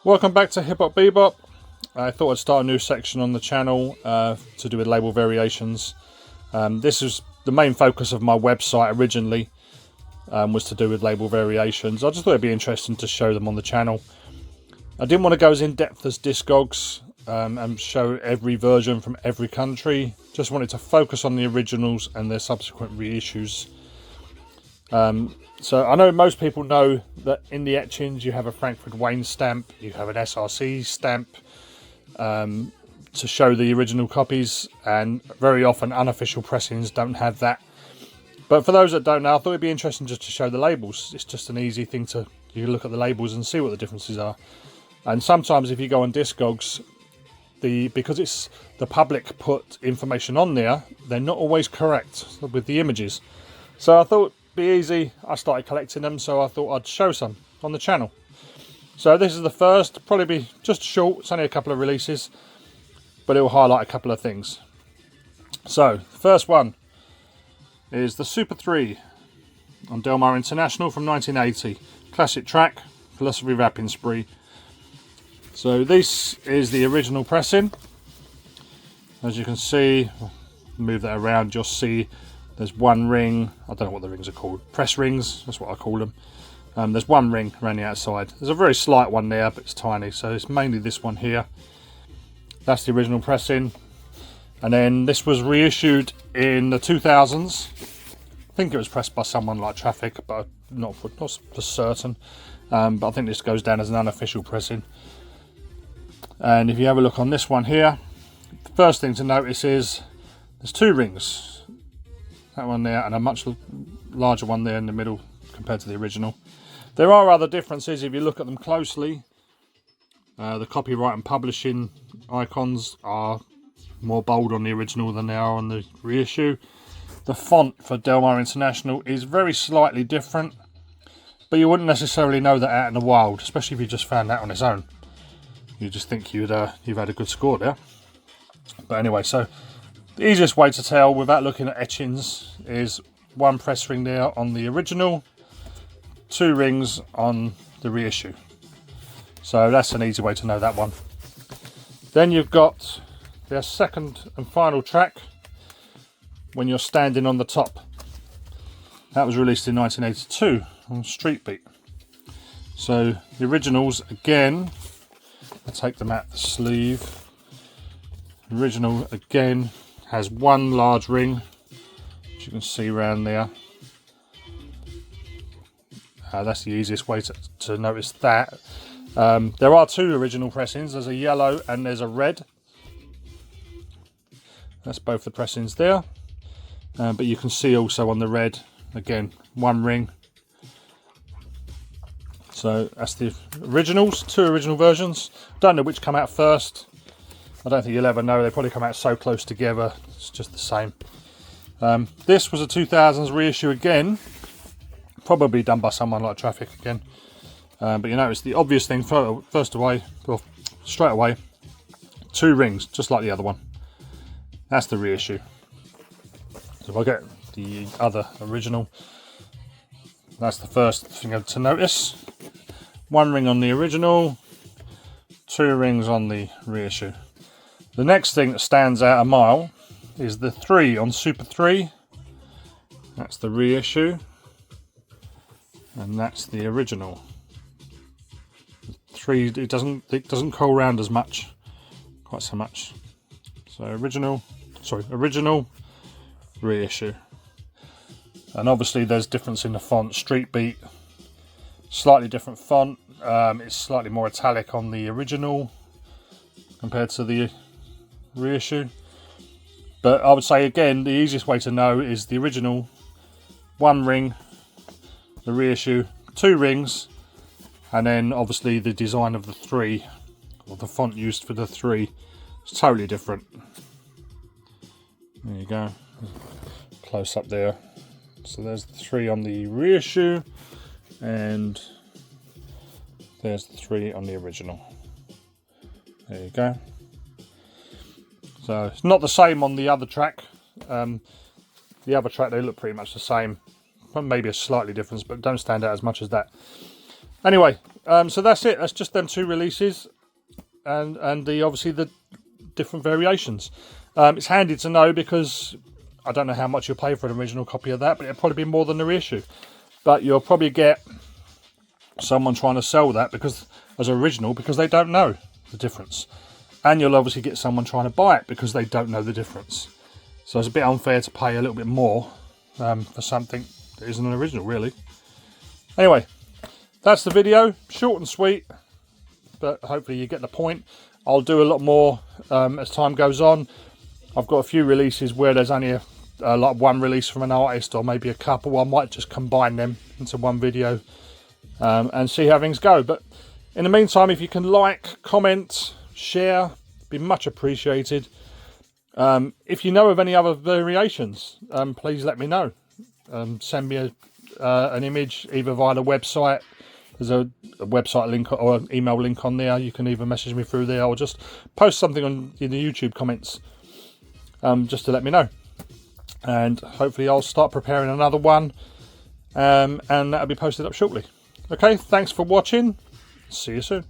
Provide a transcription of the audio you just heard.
Welcome back to Hip Hop Bebop. I thought I'd start a new section on the channel to do with label variations. This is the main focus of my website originally, was to do with label variations. I just thought it'd be interesting to show them on the channel. I didn't want to go as in depth as Discogs and show every version from every country. Just wanted to focus on the originals and their subsequent reissues. So I know most people know that in the etchings you have a Frankfurt Wayne stamp, you have an SRC stamp to show the original copies, and very often unofficial pressings don't have that. But for those that don't know, I thought it'd be interesting just to show the labels. It's just an easy thing to, you look at the labels and see what the differences are. And sometimes if you go on Discogs, because it's the public put information on there, they're not always correct with the images. So I thought be easy. I started collecting them, so I thought I'd show some on the channel. So this is the first, probably be just short, it's only a couple of releases, but it will highlight a couple of things. So the first one is the Super 3 on Delmar International from 1980. Classic track, Philosophy Rappin Spree. So this is the original pressing. As you can see, move that around, you'll see there's one ring. I don't know what the rings are called. Press rings, that's what I call them. There's one ring around the outside. There's a very slight one there, but it's tiny. So it's mainly this one here. That's the original pressing. And then this was reissued in the 2000s. I think it was pressed by someone like Traffic, but not for certain. But I think this goes down as an unofficial pressing. And if you have a look on this one here, the first thing to notice is there's two rings. That one there and a much larger one there in the middle compared to the original. There are other differences if you look at them closely. The copyright and publishing icons are more bold on the original than they are on the reissue. The font for Delmar International is very slightly different, but you wouldn't necessarily know that out in the wild, especially if you just found that on its own. You just think you've had a good score there. But anyway, so the easiest way to tell without looking at etchings is one press ring there on the original, two rings on the reissue. So that's an easy way to know that one. Then you've got their second and final track, When You're Standing on the Top. That was released in 1982 on Street Beat. So the originals, again, I'll take them out the sleeve. The original, again, has one large ring, as you can see around there. That's the easiest way to notice that. There are two original pressings. There's a yellow and there's a red. That's both the pressings there. But you can see also on the red, again, one ring. So that's the originals, two original versions. Don't know which come out first. I don't think you'll ever know. They probably come out so close together. It's just the same. This was a 2000s reissue again. Probably done by someone like Traffic again. But you notice the obvious thing straight away, two rings, just like the other one. That's the reissue. So if I get the other original, that's the first thing to notice. One ring on the original, two rings on the reissue. The next thing that stands out a mile is the 3 on Super 3. That's the reissue. And that's the original. The 3, it doesn't curl round as much, quite so much. So original, reissue. And obviously there's difference in the font. Street Beat, slightly different font. It's slightly more italic on the original compared to the reissue. But I would say again, the easiest way to know is the original, one ring, the reissue, two rings, and then obviously the design of the 3, or the font used for the 3, is totally different. There you go, close up there. So there's the 3 on the reissue, and there's the 3 on the original. There you go. So it's not the same on the other track. The other track, they look pretty much the same. Maybe a slightly difference, but don't stand out as much as that. Anyway, So that's it. That's just them 2 releases, and obviously the different variations. It's handy to know because I don't know how much you'll pay for an original copy of that, but it'll probably be more than the reissue. But you'll probably get someone trying to sell that as original because they don't know the difference, and you'll obviously get someone trying to buy it because they don't know the difference. So it's a bit unfair to pay a little bit more for something that isn't an original, really. Anyway, that's the video, short and sweet, but hopefully you get the point. I'll do a lot more as time goes on. I've got a few releases where there's only like one release from an artist, or maybe a couple. I might just combine them into one video and see how things go. But in the meantime, if you can like, comment, share, be much appreciated. If you know of any other variations, please let me know. Send me an image either via the website. There's a website link or an email link on there. You can either message me through there or just post something in the YouTube comments just to let me know. And hopefully I'll start preparing another one and that'll be posted up shortly. Okay, thanks for watching. See you soon.